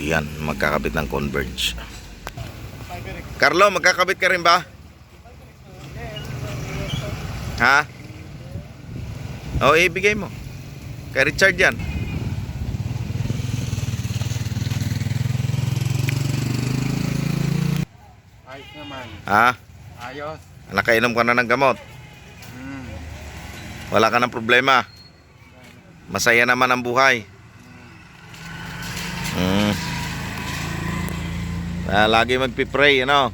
Yan, magkakabit ng Converge. Carlo, magkakabit ka rin ba? Ha? O, ibigay mo. Kay Richard yan. Ayos naman. Ha? Ayos. Nakainom ka na ng gamot. Wala ka ng problema. Masaya naman ang buhay. Lagi magpipray, ano?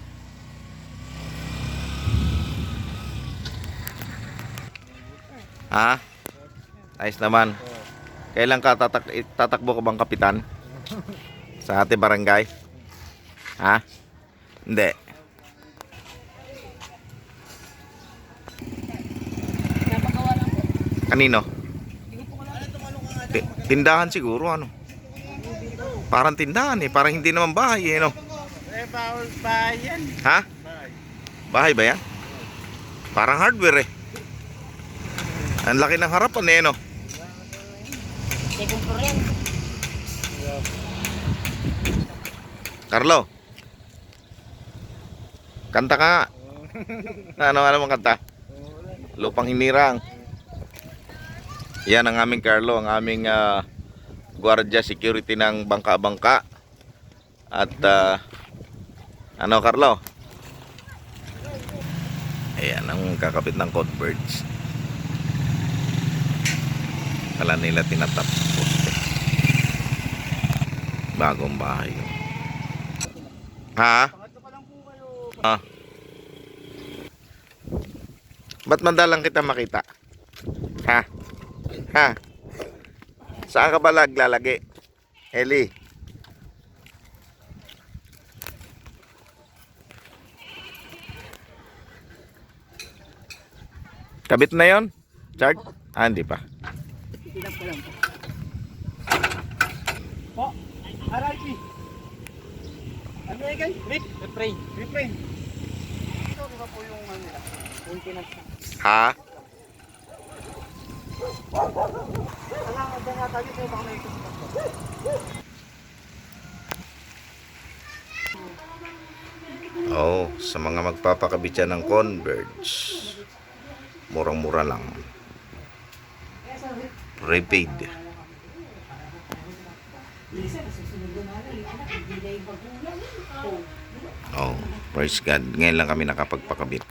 Ha? Ayos naman. Kailan ka tatakbo ka bang kapitan? Sa ating barangay? Ha? Hindi. Kanino? Tindahan siguro, ano? Parang tindahan eh, parang hindi naman bahay eh, no? Bawal bahay yan. Ha? Bahay ba yan? Parang hardware eh. Ang laki ng harapan eh, no? Carlo, kanta ka nga. Ano mong kanta? Lupang Hinirang. Yan ang aming Carlo, ang aming guardia security ng bangka-bangka. At ano, Carlo? Ayan ang kakapit ng Converge. Kala nila tinatap poste. Bagong bahay yun. Ha? Ah. Ba't mandalang kita makita? Ha? Ha? Saan ka ba naglalagi? Eli? Kabit na yon? Chart? Ah, hindi pa. Po, RIP. Ano yan guys? Refrain. Ito, di ba po yung ano nila? Maintenance. Ha? Kailangan dyan nga tayo sa'yo baka may ikot. Oh, sa mga magpapakabit yan ng Converge, murang-mura lang. Prepaid. Oh, praise God. Ngayon lang kami nakapagpakabit.